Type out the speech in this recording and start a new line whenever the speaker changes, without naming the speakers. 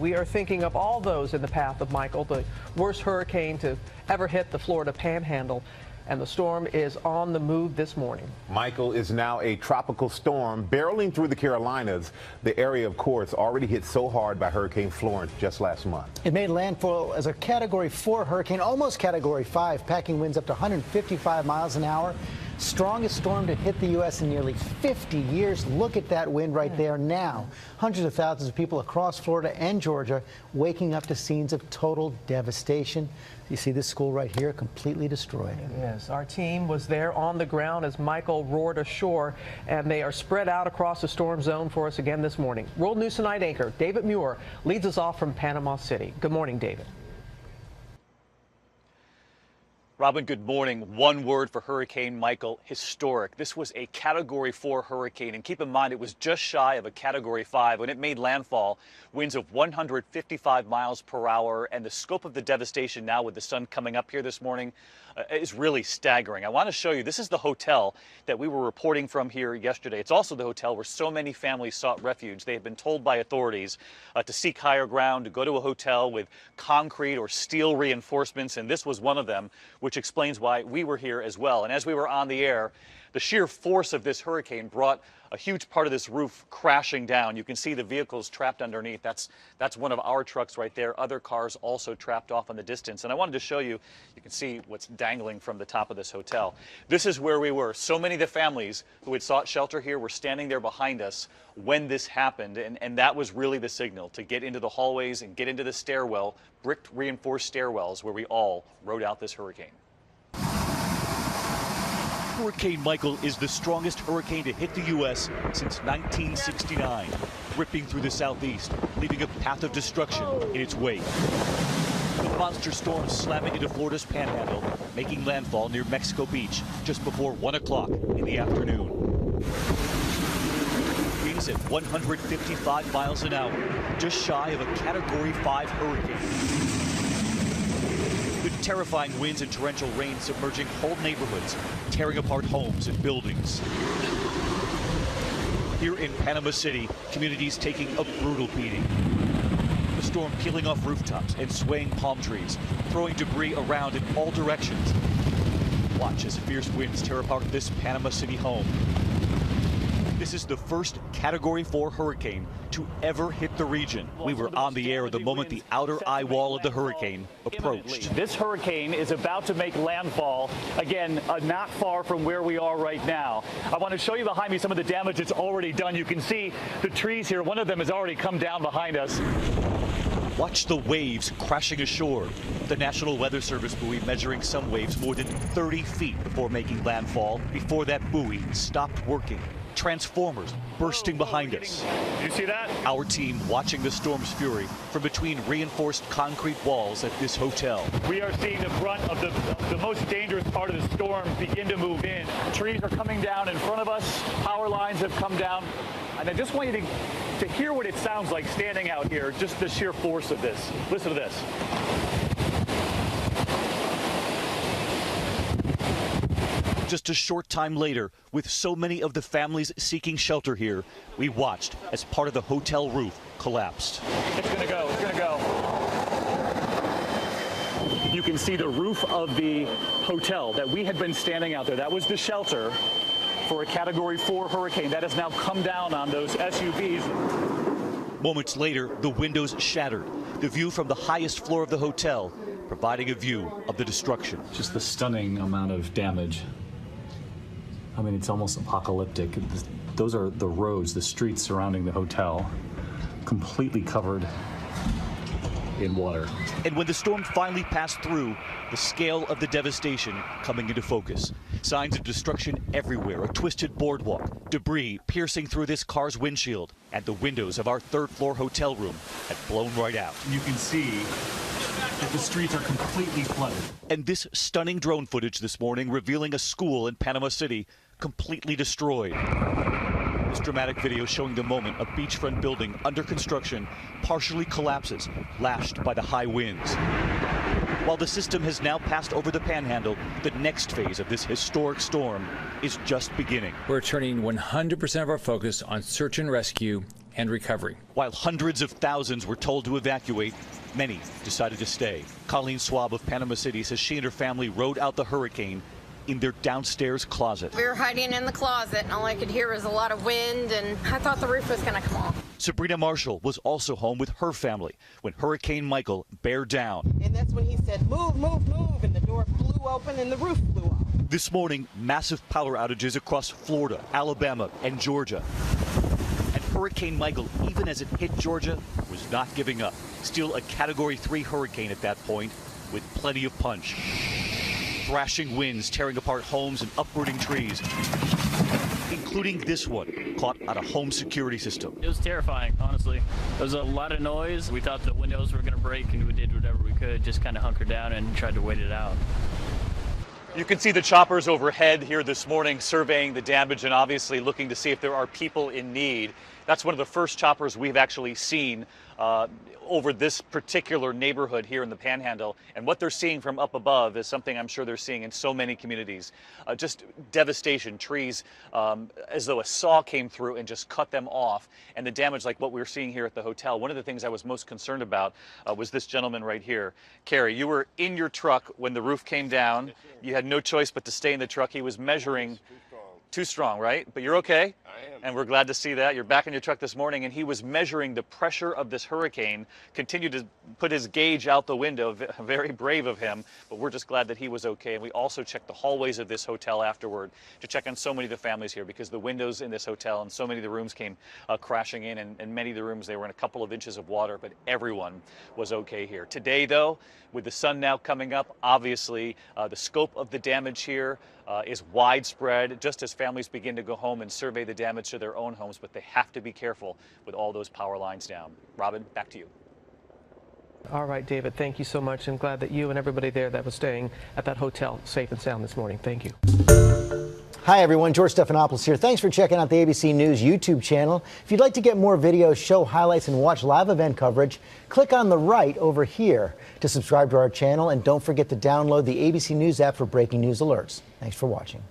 We are thinking of all those in the path of Michael, the worst hurricane to ever hit the Florida Panhandle, and the storm is on the move this morning.
Michael is now a tropical storm barreling through the Carolinas. The area, of course, already hit so hard by Hurricane Florence just last month.
It made landfall as a Category 4 hurricane, almost Category 5, packing winds up to 155 miles an hour. Strongest storm to hit the U.S. in nearly 50 years. Look at that wind right there now. Hundreds of thousands of people across Florida and Georgia waking up to scenes of total devastation. You see this school right here completely destroyed.
Yes, our team was there on the ground as Michael roared ashore, and they are spread out across the storm zone for us again this morning. World News Tonight anchor David Muir leads us off from Panama City. Good morning, David.
Robin, good morning. One word for Hurricane Michael: historic. This was a Category 4 hurricane, and keep in mind it was just shy of a Category 5 when it made landfall. Winds of 155 miles per hour, and the scope of the devastation now with the sun coming up here this morning is really staggering. I want to show you, this is the hotel that we were reporting from here yesterday. It's also the hotel where so many families sought refuge. They had been told by authorities to seek higher ground, to go to a hotel with concrete or steel reinforcements, and this was one of them, which explains why we were here as well. And as we were on the air, the sheer force of this hurricane brought a huge part of this roof crashing down. You can see the vehicles trapped underneath. That's one of our trucks right there. Other cars also trapped off in the distance. And I wanted to show you, you can see what's dangling from the top of this hotel. This is where we were. So many of the families who had sought shelter here were standing there behind us when this happened. And that was really the signal to get into the hallways and get into the stairwell, brick reinforced stairwells where we all rode out this hurricane.
Hurricane Michael is the strongest hurricane to hit the U.S. since 1969, ripping through the southeast, leaving a path of destruction in its wake. The monster storm slamming into Florida's Panhandle, making landfall near Mexico Beach just before 1 o'clock in the afternoon. Winds at 155 miles an hour, just shy of a Category 5 hurricane. The terrifying winds and torrential rain submerging whole neighborhoods, tearing apart homes and buildings. Here in Panama City, communities taking a brutal beating. The storm peeling off rooftops and swaying palm trees, throwing debris around in all directions. Watch as fierce winds tear apart this Panama City home. This is the first Category 4 hurricane to ever hit the region. We were on the air the moment the outer eye wall of the hurricane approached.
This hurricane is about to make landfall, again, not far from where we are right now. I want to show you behind me some of the damage it's already done. You can see the trees here. One of them has already come down behind us.
Watch the waves crashing ashore. The National Weather Service buoy measuring some waves more than 30 feet before making landfall, before that buoy stopped working. Transformers bursting behind us.
You see that?
Our team watching the storm's fury from between reinforced concrete walls at this hotel.
We are seeing the brunt of the most dangerous part of the storm begin to move in. Trees are coming down in front of us. Power lines have come down. And I just want you to hear what it sounds like standing out here, just the sheer force of this. Listen to this.
Just a short time later, with so many of the families seeking shelter here, we watched as part of the hotel roof collapsed.
It's gonna go, it's gonna go. You can see the roof of the hotel that we had been standing out there. That was the shelter for a Category 4 hurricane. That has now come down on those SUVs.
Moments later, the windows shattered. The view from the highest floor of the hotel, providing a view of the destruction.
Just the stunning amount of damage. I mean, it's almost apocalyptic. Those are the roads, the streets surrounding the hotel, completely covered in water.
And when the storm finally passed through, the scale of the devastation coming into focus. Signs of destruction everywhere, a twisted boardwalk, debris piercing through this car's windshield, and the windows of our third-floor hotel room had blown right out.
You can see that the streets are completely flooded.
And this stunning drone footage this morning revealing a school in Panama City completely destroyed. This dramatic video showing the moment a beachfront building under construction partially collapses, lashed by the high winds. While the system has now passed over the Panhandle, the next phase of this historic storm is just beginning.
We're turning 100% of our focus on search and rescue and recovery.
While hundreds of thousands were told to evacuate, many decided to stay. Colleen Swab of Panama City says she and her family rode out the hurricane in their downstairs closet.
We were hiding in the closet, and all I could hear was a lot of wind, and I thought the roof was going to come off.
Sabrina Marshall was also home with her family when Hurricane Michael bear down.
And that's when he said, move, move, move, and the door flew open and the roof flew off.
This morning, massive power outages across Florida, Alabama, and Georgia. And Hurricane Michael, even as it hit Georgia, was not giving up. Still a Category 3 hurricane at that point, with plenty of punch. Thrashing winds tearing apart homes and uprooting trees, including this one, caught on a home security system.
It was terrifying, honestly. There was a lot of noise. We thought the windows were going to break, and we did whatever we could, just kind of hunkered down and tried to wait it out.
You can see the choppers overhead here this morning surveying the damage and obviously looking to see if there are people in need. That's one of the first choppers we've actually seen over this particular neighborhood here in the Panhandle. And what they're seeing from up above is something I'm sure they're seeing in so many communities. Just devastation, trees as though a saw came through and just cut them off. And the damage like what we're seeing here at the hotel. One of the things I was most concerned about was this gentleman right here. Carrie, you were in your truck when the roof came down. You had no choice but to stay in the truck. He was measuring. Too strong, right? But you're okay. I am. And we're glad to see that. You're back in your truck this morning, and he was measuring the pressure of this hurricane, continued to put his gauge out the window. Very brave of him, but we're just glad that he was okay. And we also checked the hallways of this hotel afterward to check on so many of the families here, because the windows in this hotel and so many of the rooms came crashing in, and many of the rooms, they were in a couple of inches of water, but everyone was okay here. Today, though, with the sun now coming up, obviously the scope of the damage here is widespread, just as families begin to go home and survey the damage to their own homes, but they have to be careful with all those power lines down. Robin, back to you.
All right, David, thank you so much. I'm glad that you and everybody there that was staying at that hotel safe and sound this morning. Thank you.
Hi, everyone. George Stephanopoulos here. Thanks for checking out the ABC News YouTube channel. If you'd like to get more videos, show highlights, and watch live event coverage, click on the right over here to subscribe to our channel. And don't forget to download the ABC News app for breaking news alerts. Thanks for watching.